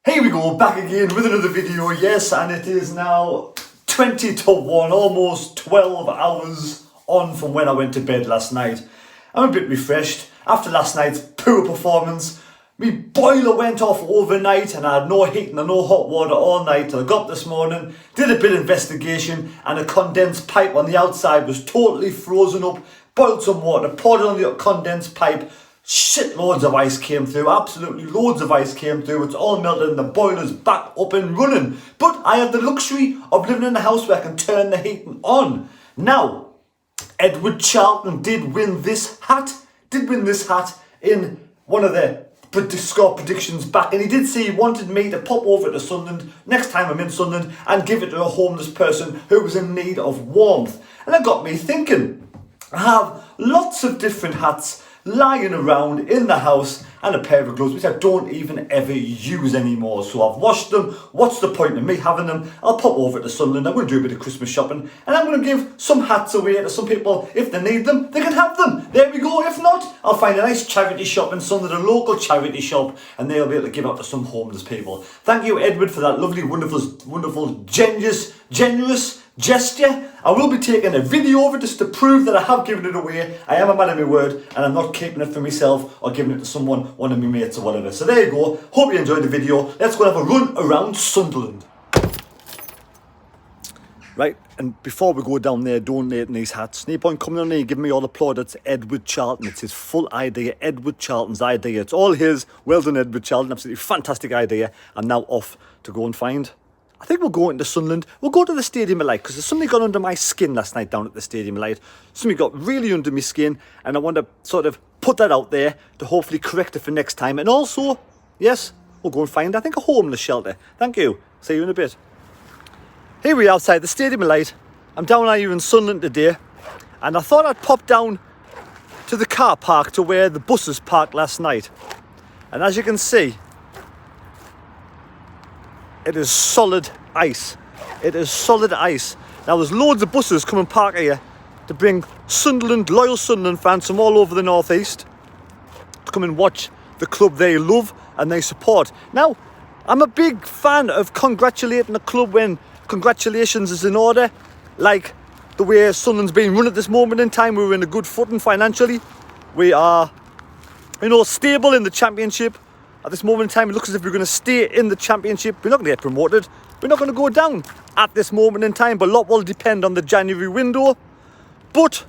Here we go, back again with another video, yes, and it is now 20 to 1, almost 12 hours on from when I went to bed last night. I'm a bit refreshed after last night's poor performance. My boiler went off overnight and I had no heating and no hot water all night till I got up this morning, did a bit of investigation, and a condensed pipe on the outside was totally frozen up. Boiled some water, poured it on the condensed pipe. Shitloads of ice came through, absolutely loads of ice came through. It's all melted and the boiler's back up and running. But I have the luxury of living in a house where I can turn the heating on. Now, Edward Charlton did win this hat in one of the score predictions back, and he did say he wanted me to pop over to Sunderland next time I'm in Sunderland and give it to a homeless person who was in need of warmth. And that got me thinking. I have lots of different hats lying around in the house and a pair of gloves which I don't even ever use anymore, so I've washed them. What's the point of me having them? I'll pop over to Sunderland, I'm going to do a bit of Christmas shopping, and I'm going to give some hats away to some people. If they need them, they can have them. There we go. If not, I'll find a nice charity shop in Sunderland, a local charity shop, and they'll be able to give out to some homeless people. Thank you, Edward, for that lovely, wonderful, generous gesture. I will be taking a video of it just to prove that I have given it away. I am a man of my word and I'm not keeping it for myself or giving it to someone, one of my mates or whatever. So there you go. Hope you enjoyed the video. Let's go and have a run around Sunderland. Right, and before we go down there donating these hats, no point coming on here giving me all the plaudits. Edward Charlton, it's his full idea, Edward Charlton's idea. It's all his. Well done, Edward Charlton, absolutely fantastic idea. I'm now off to go and find, I think we'll go into Sunderland. We'll go to the Stadium of Light because something got under my skin last night down at the Stadium of Light. Something got really under my skin and I want to sort of put that out there to hopefully correct it for next time. And also, yes, we'll go and find, I think, a homeless shelter. Thank you. See you in a bit. Here we are outside the Stadium of Light. I'm down here in Sunderland today and I thought I'd pop down to the car park to where the buses parked last night. And as you can see, it is solid ice. It is solid ice. Now there's loads of buses coming park here to bring Sunderland, loyal Sunderland fans from all over the northeast to come and watch the club they love and they support. Now, I'm a big fan of congratulating a club when congratulations is in order, like the way Sunderland's being run at this moment in time. We're in a good footing financially. We are, stable in the championship. At this moment in time, it looks as if we're going to stay in the championship. We're not going to get promoted. We're not going to go down at this moment in time, but a lot will depend on the January window. But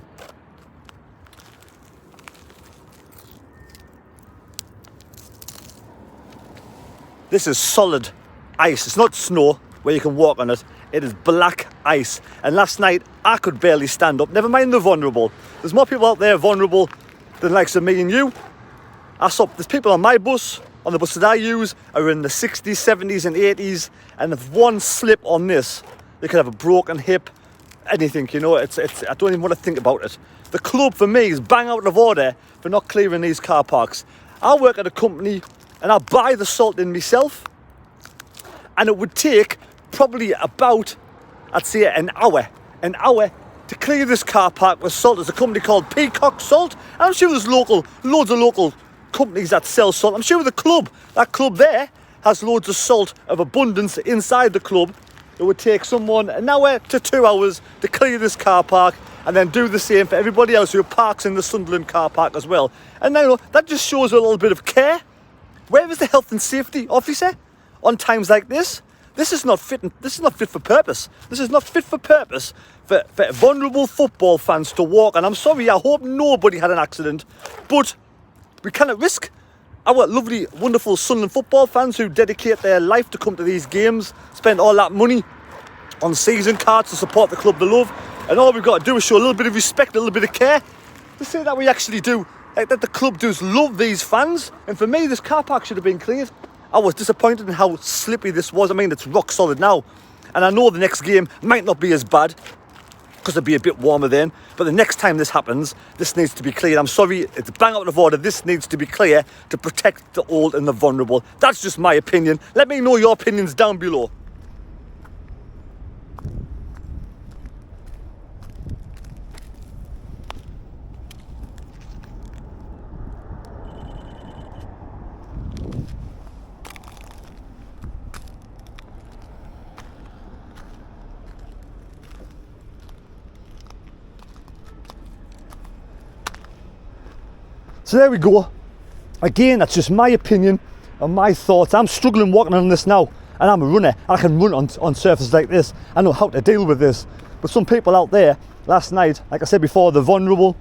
this is solid ice. It's not snow where you can walk on it. It is black ice. And last night, I could barely stand up. Never mind the vulnerable. There's more people out there vulnerable than likes of me and you. There's people on my bus, on the bus that I use, are in the 60s, 70s and 80s, and if one slip on this, they could have a broken hip, anything, I don't even want to think about it. The club for me is bang out of order for not clearing these car parks. I work at a company and I buy the salt in myself, and it would take probably about, I'd say an hour to clear this car park with salt. There's a company called Peacock Salt, and I'm sure there's loads of local companies that sell salt. I'm sure that club there has loads of salt of abundance inside the club. It would take someone an hour to 2 hours to clear this car park and then do the same for everybody else who parks in the Sunderland car park as well. And now that just shows a little bit of care. Where is the health and safety officer on times like this? This is not fit for purpose. This is not fit for purpose for vulnerable football fans to walk. And I'm sorry, I hope nobody had an accident, but we cannot risk our lovely, wonderful Sunderland football fans who dedicate their life to come to these games, spend all that money on season cards to support the club they love, and all we've got to do is show a little bit of respect, a little bit of care to say that we actually do, that the club does love these fans. And for me, this car park should have been cleared. I was disappointed in how slippy this was. I mean, it's rock solid now, and I know the next game might not be as bad because it'll be a bit warmer then, but the next time this happens, this needs to be cleared. I'm sorry, it's bang out of order. This needs to be clear to protect the old and the vulnerable. That's just my opinion. Let me know your opinions down below. So there we go. Again, that's just my opinion and my thoughts. I'm struggling walking on this now, and I'm a runner. I can run on surfaces like this. I know how to deal with this. But some people out there last night, like I said before, they're vulnerable,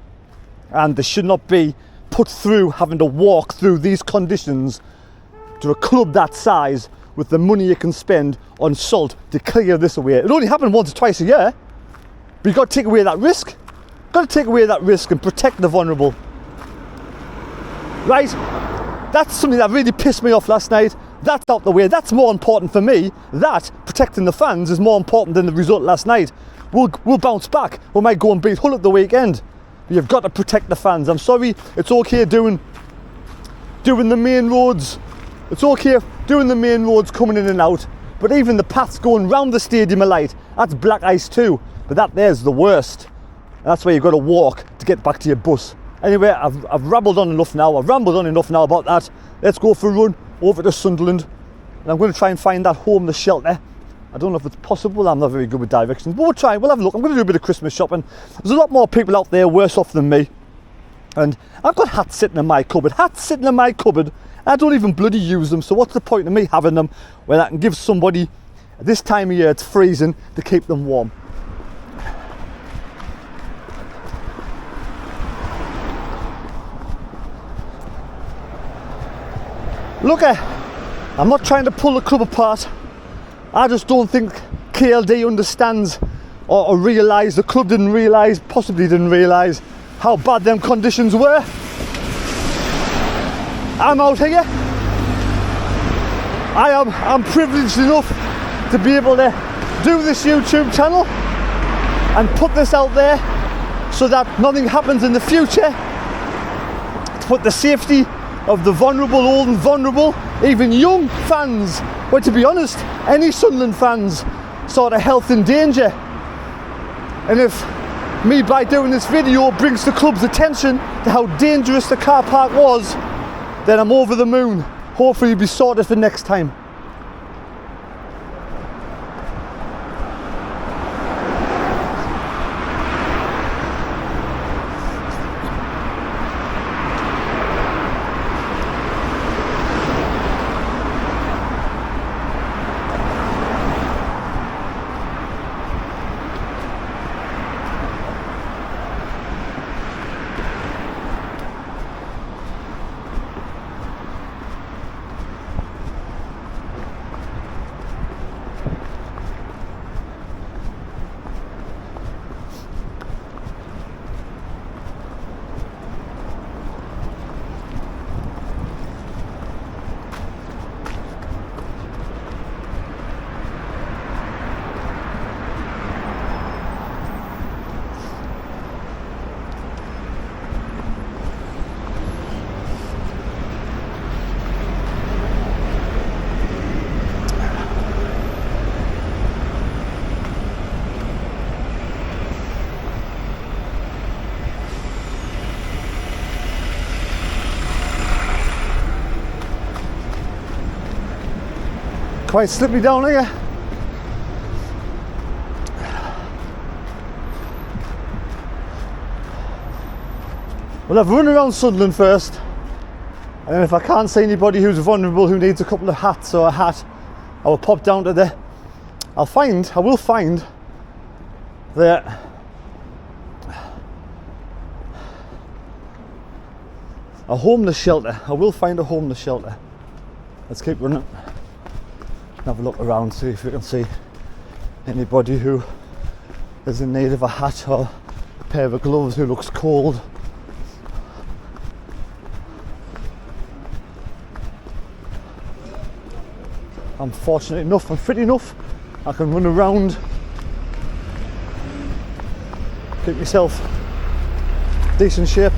and they should not be put through having to walk through these conditions to a club that size with the money you can spend on salt to clear this away. It only happens once or twice a year, but you've got to take away that risk. Got to take away that risk and protect the vulnerable. Right, that's something that really pissed me off last night. That's out the way. That's more important for me. That, protecting the fans, is more important than the result last night. We'll bounce back. We might go and beat Hull at the weekend. But you've got to protect the fans. I'm sorry, it's okay doing the main roads. It's okay doing the main roads coming in and out. But even the paths going round the stadium of light, that's black ice too. But that there's the worst. And that's where you've got to walk to get back to your bus. Anyway, I've rambled on enough now. I've rambled on enough now about that. Let's go for a run over to Sunderland. And I'm going to try and find that homeless shelter. I don't know if it's possible. I'm not very good with directions. But we'll try. We'll have a look. I'm going to do a bit of Christmas shopping. There's a lot more people out there worse off than me. And I've got hats sitting in my cupboard. Hats sitting in my cupboard. I don't even bloody use them. So what's the point of me having them when I can give somebody, at this time of year, it's freezing, to keep them warm. Look, I'm not trying to pull the club apart. I just don't think KLD understands or realise, the club didn't realise, possibly didn't realise how bad them conditions were. I'm out here. I'm privileged enough to be able to do this YouTube channel and put this out there so that nothing happens in the future. To put the safety of the vulnerable, old and vulnerable, even young fans, but to be honest, any Sunderland fans, sort of health in danger. And if me, by doing this video, brings the club's attention to how dangerous the car park was, then I'm over the moon. Hopefully it'll be sorted for next time. Quite slippy down here. Well, I've run around Sunderland first, and then if I can't see anybody who's vulnerable who needs a couple of hats or a hat, I will pop down to the, I will find the a homeless shelter. I will find a homeless shelter. Let's keep running. Have a look around, see if we can see anybody who is in need of a hat or a pair of gloves, who looks cold. I'm fortunate enough, I'm fit enough, I can run around, keep myself decent shape.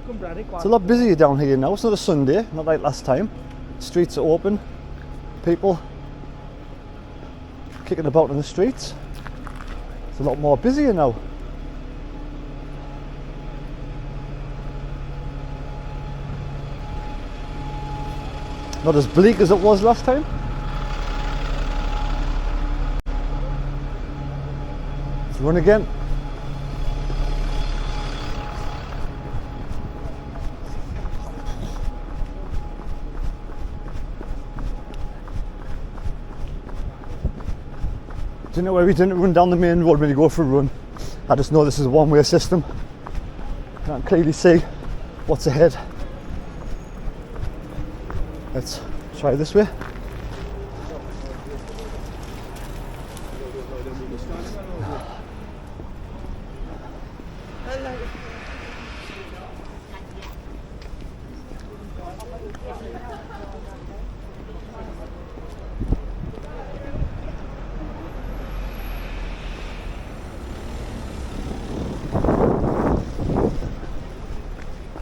It's a lot busier down here now. It's not a Sunday, not like last time. Streets are open. People kicking about in the streets. It's a lot more busier now. Not as bleak as it was last time. Let's run again. Do you know where we didn't run down the main road when you go for a run? I just know this is a one-way system. Can't clearly see what's ahead. Let's try this way.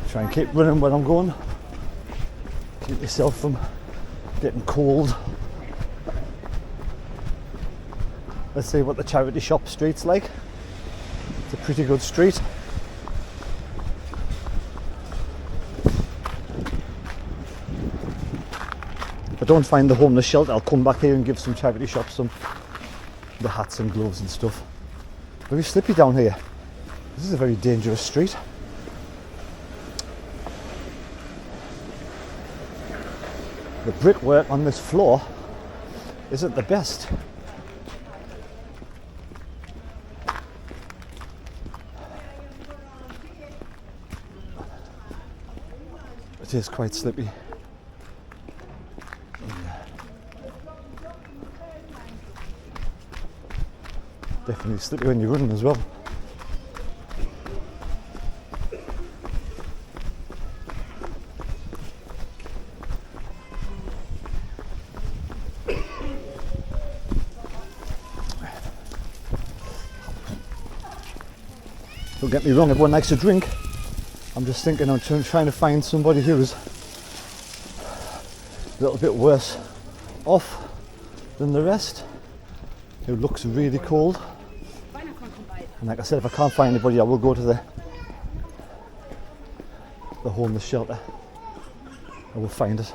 Try and keep running when I'm going. Keep yourself from getting cold. Let's see what the charity shop street's like. It's a pretty good street. If I don't find the homeless shelter, I'll come back here and give some charity shops some the hats and gloves and stuff. Very slippy down here. This is a very dangerous street. The brickwork on this floor isn't the best. It is quite slippy. Definitely slippy when you're running as well. Don't get me wrong, everyone likes to drink. I'm just thinking I'm trying to find somebody who's a little bit worse off than the rest, who looks really cold. And like I said, if I can't find anybody, I will go to the homeless shelter. I will find it.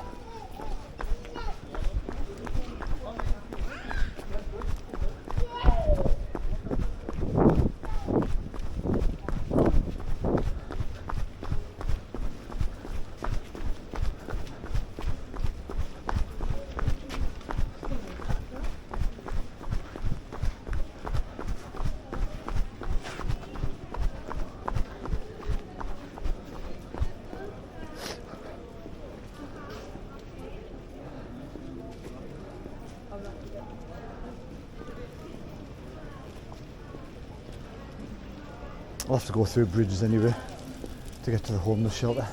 I'll have to go through bridges anyway to get to the homeless shelter.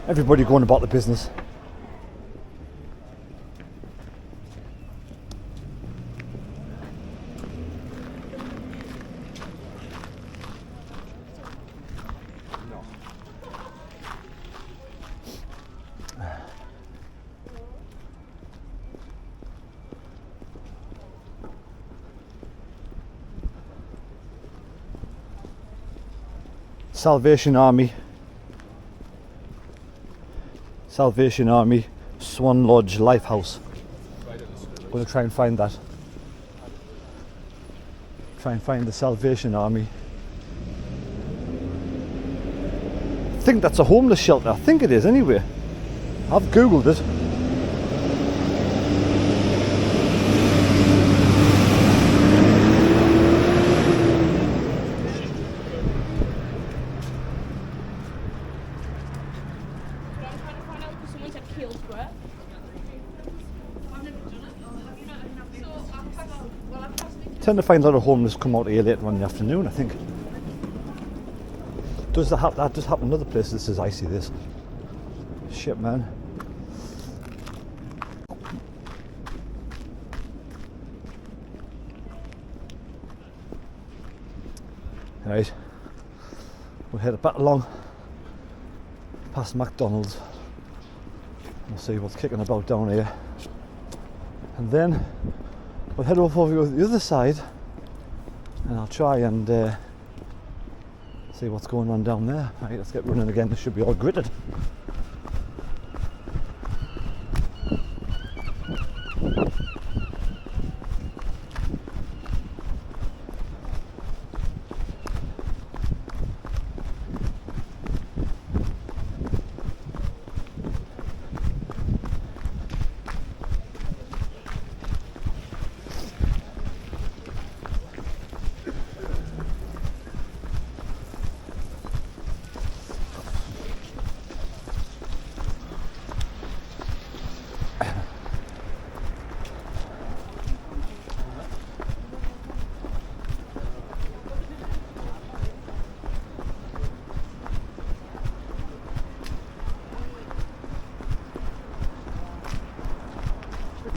Everybody going about the business. Salvation Army, Swan Lodge Lifehouse. I'm going to try and find that. Try and find the Salvation Army. I think that's a homeless shelter. I think it is anyway. I've googled it. Tend to find a lot of homeless come out here later on in the afternoon, I think. Does that does happen in other places? This is icy, this. Shit, man. Right. We'll head back along past McDonald's. We'll see what's kicking about down here. And then we'll head over the other side and I'll try and see what's going on down there. Right, let's get running again. This should be all gritted.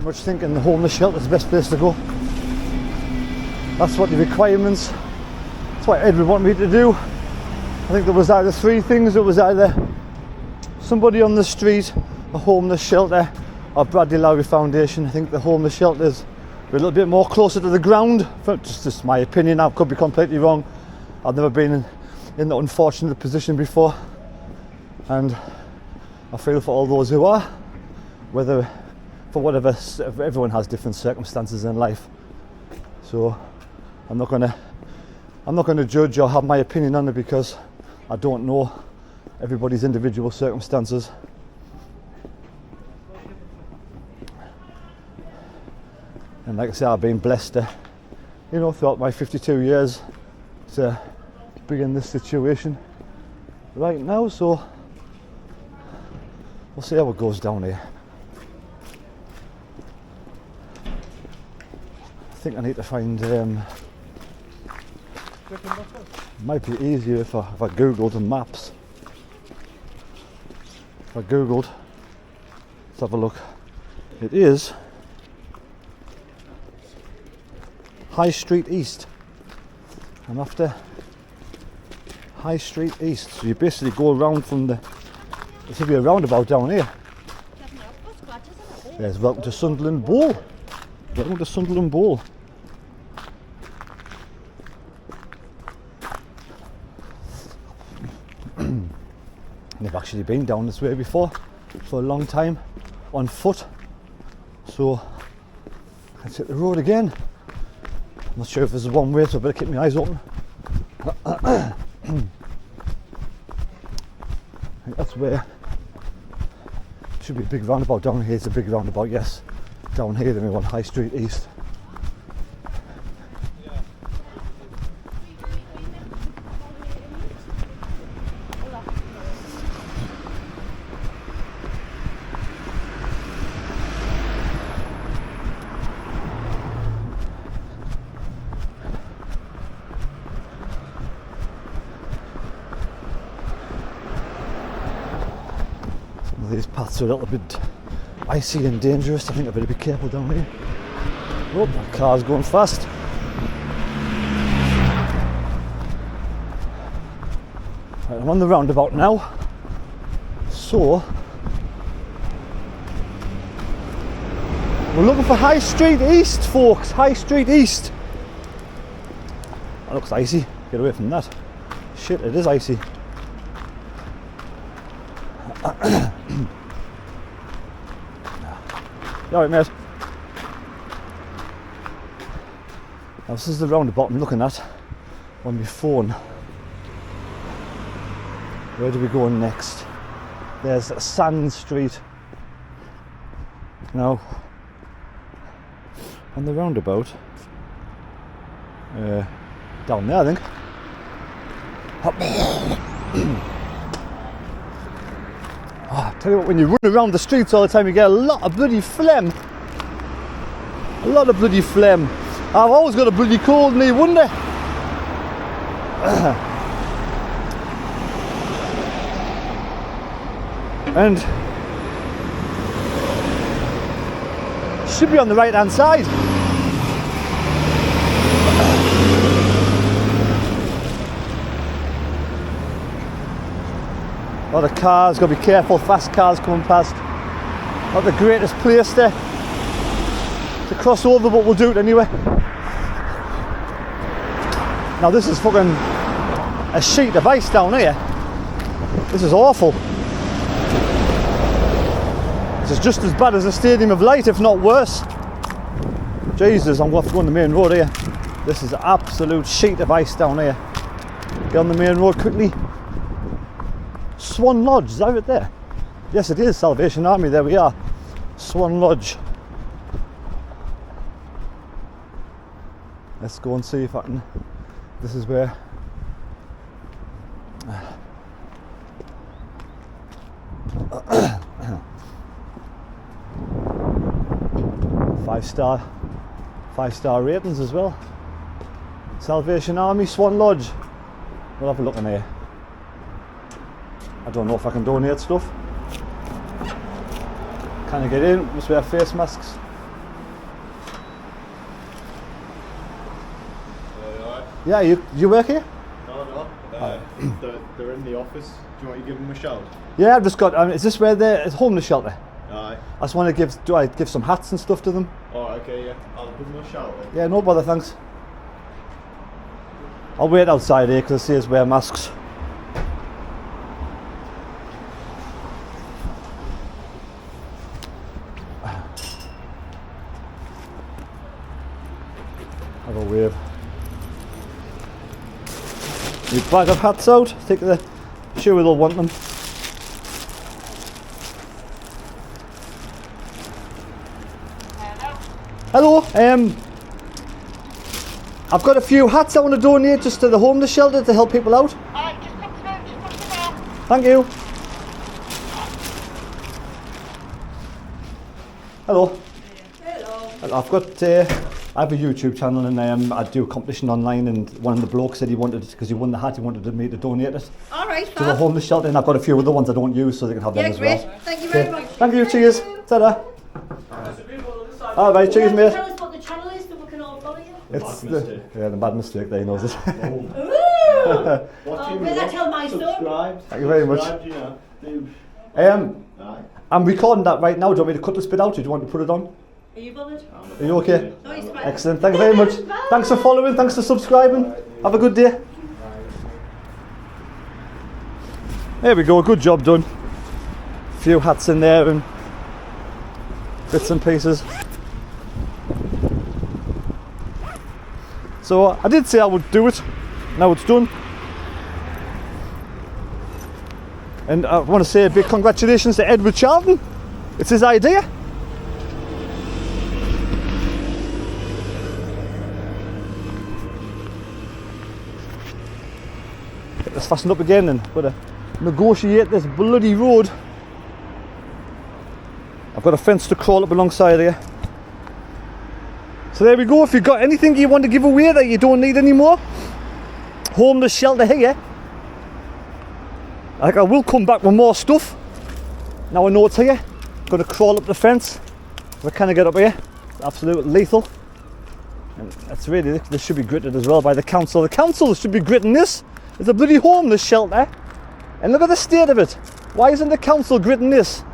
Much thinking the homeless shelter is the best place to go. That's what the requirements. That's what Ed would want me to do. I think there was either three things. It was either somebody on the street, a homeless shelter, or Bradley Lowry Foundation. I think the homeless shelters were a little bit more closer to the ground. Just my opinion. I could be completely wrong. I've never been in the unfortunate position before, and I feel for all those who are, whether for whatever, everyone has different circumstances in life, so I'm not gonna judge or have my opinion on it because I don't know everybody's individual circumstances. And like I say, I've been blessed to, throughout my 52 years to be in this situation right now, so we'll see how it goes down here. I think I need to find, might be easier if I googled the maps. If I googled, let's have a look. It is High Street East. I'm after High Street East. So you basically go around from there should be a roundabout down here. Yes, welcome to Sunderland Bowl. Welcome to Sunderland Bowl. I've actually been down this way before for a long time on foot, so I can take the road again. I'm not sure if there's one way, so I better keep my eyes open. I think that's where should be a big roundabout down here. It's a big roundabout, yes. Down here, then we want High Street East. These paths are a little bit icy and dangerous. I think I better be careful down here. Oh, that car's going fast. Right, I'm on the roundabout now. So we're looking for High Street East, folks. High Street East. That looks icy. Get away from that. Shit, it is icy. You alright, mate? Now this is the roundabout I'm looking at on my phone. Where do we go next? There's Sand Street. Now, on the roundabout, down there I think. I tell you what, when you run around the streets all the time you get a lot of bloody phlegm. A lot of bloody phlegm. I've always got a bloody cold in me, wouldn't I? And should be on the right hand side. A lot of cars, got to be careful, fast cars coming past. Not the greatest place to cross over, but we'll do it anyway. Now this is fucking a sheet of ice down here. This is awful. This is just as bad as the Stadium of Light, if not worse. Jesus, I'm going to have to go on the main road here. This is an absolute sheet of ice down here. Get on the main road quickly. Swan Lodge, is that right there? Yes it is, Salvation Army, there we are. Swan Lodge. Let's go and see if I can. This is where. Five-star ratings as well. Salvation Army, Swan Lodge. We'll have a look in here. I don't know if I can donate stuff. Can I get in? Must wear face masks. Yeah, you work here? No. They're in the office. Do you want to give them a shout? Yeah, I've just got. Is this where it's homeless shelter? Aye. I just want to give. Do I give some hats and stuff to them? Oh, okay, yeah. I'll give them a shout. Yeah, no bother, thanks. I'll wait outside here because I see us wear masks. Have a wave. Your bag of hats out. Think the sure they'll want them. Hello. I've got a few hats I want to donate just to the homeless shelter to help people out. Alright, just come through now. Thank you. Hello. Hello. I've got. I have a YouTube channel and I do a competition online, and one of the blokes said he wanted, because he won the hat, he wanted me to donate it Alright, to the homeless shelter, and I've got a few other ones I don't use so they can have them as great. well. Thank you very much. Thank you, cheers. Ta-da. Alright, cheers mate. Tell us what the channel is so we can all follow you. It's the bad mistake there, he knows it. Ooh! Oh, will I tell my son? Subscribe. Thank you very much. You know, do. Aye. I'm recording that right now. Do you want me to cut this bit out or do you want to put it on? Are you bothered? Are you okay? No, he's fine. Excellent, thank you very much. Bye. Thanks for following, thanks for subscribing. Have a good day. There we go, good job done. A few hats in there and bits and pieces. So I did say I would do it, now it's done. And I want to say a big congratulations to Edward Charlton. It's his idea. Get this fastened up again and got to negotiate this bloody road. I've got a fence to crawl up alongside here. So there we go. If you've got anything you want to give away that you don't need anymore, homeless shelter here. I will come back with more stuff. Now I know it's here. Going to crawl up the fence. If I can get up here, it's absolutely lethal. And that's really, this should be gritted as well by the council. The council should be gritting this. It's a bloody homeless shelter. And look at the state of it. Why isn't the council gritting this?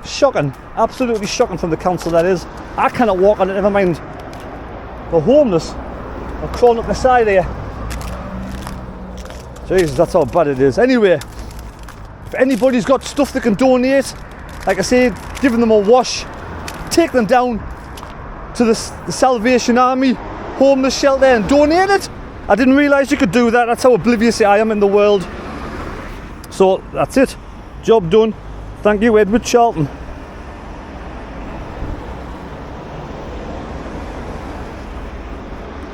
Shocking, absolutely shocking from the council that is. I cannot walk on it, never mind the homeless. I'm crawling up the side here. Jesus, that's how bad it is. Anyway, if anybody's got stuff they can donate, like I said, giving them a wash, take them down to the Salvation Army homeless shelter and donate it. I didn't realise you could do that. That's how oblivious I am in the world. So that's it. Job done. Thank you, Edward Charlton.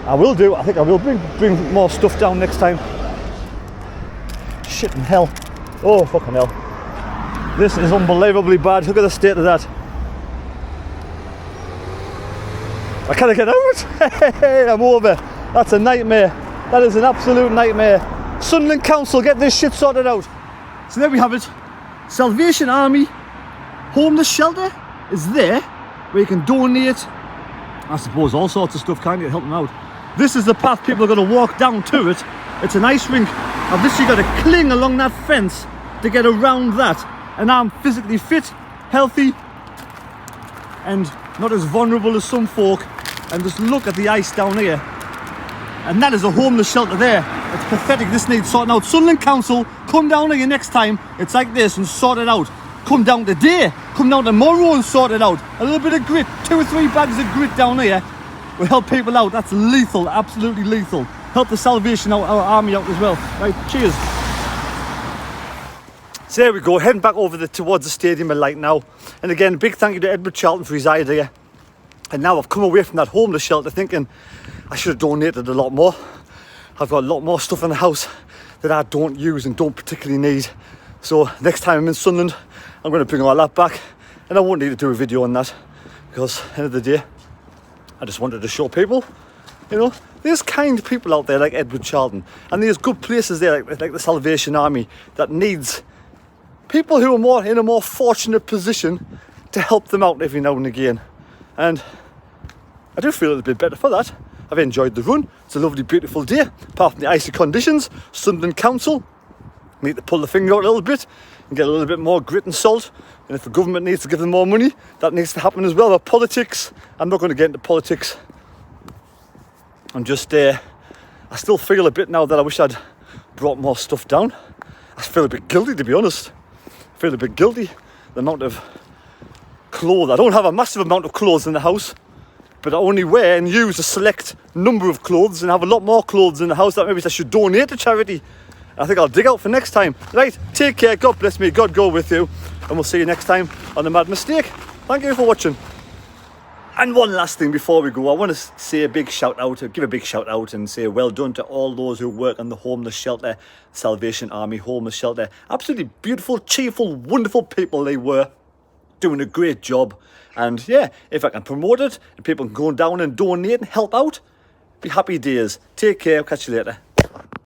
I will do. I think I will bring more stuff down next time. Shit in hell. Oh, fucking hell. This is unbelievably bad. Look at the state of that. I can't get out. Hey, I'm over. That's a nightmare. That is an absolute nightmare. Sunderland Council, get this shit sorted out. So there we have it. Salvation Army homeless shelter is there where you can donate, I suppose, all sorts of stuff, can't you, to help them out. This is the path people are going to walk down to it. It's an ice rink. I've literally got to cling along that fence to get around that. And I'm physically fit, healthy, and not as vulnerable as some folk. And just look at the ice down here. And that is a homeless shelter there. It's pathetic. This needs sorting out. Sunderland Council, come down here next time it's like this and sort it out. Come down today, come down tomorrow and sort it out. A little bit of grit, 2 or 3 bags of grit down here will help people out. That's lethal, absolutely lethal. Help the Salvation Army out as well. Right, cheers. So there we go, heading back over towards the stadium of light now. And again, big thank you to Edward Charlton for his idea. And now I've come away from that homeless shelter thinking I should have donated a lot more. I've got a lot more stuff in the house that I don't use and don't particularly need. So next time I'm in Sunderland, I'm going to bring all that back. And I won't need to do a video on that because at the end of the day, I just wanted to show people, you know, there's kind people out there like Edward Charlton. And there's good places there like the Salvation Army that needs people who are in a more fortunate position to help them out every now and again. And I do feel a little bit better for that. I've enjoyed the run. It's a lovely, beautiful day. Apart from the icy conditions, Sunderland Council need to pull the finger out a little bit and get a little bit more grit and salt. And if the government needs to give them more money, that needs to happen as well. But politics, I'm not going to get into politics. I'm just, I still feel a bit now that I wish I'd brought more stuff down. I feel a bit guilty, to be honest. I feel a bit guilty. The amount of clothes. I don't have a massive amount of clothes in the house, but I only wear and use a select number of clothes and have a lot more clothes in the house that maybe I should donate to charity. I think I'll dig out for next time. Right, take care, God bless me, God go with you, and we'll see you next time on The Mad Mistake. Thank you for watching. And one last thing before we go, I want to say a big shout out, give a big shout out and say well done to all those who work on the homeless shelter, Salvation Army homeless shelter. Absolutely beautiful, cheerful, wonderful people they were, doing a great job. And yeah, if I can promote it and people can go down and donate and help out, be happy days. Take care, catch you later.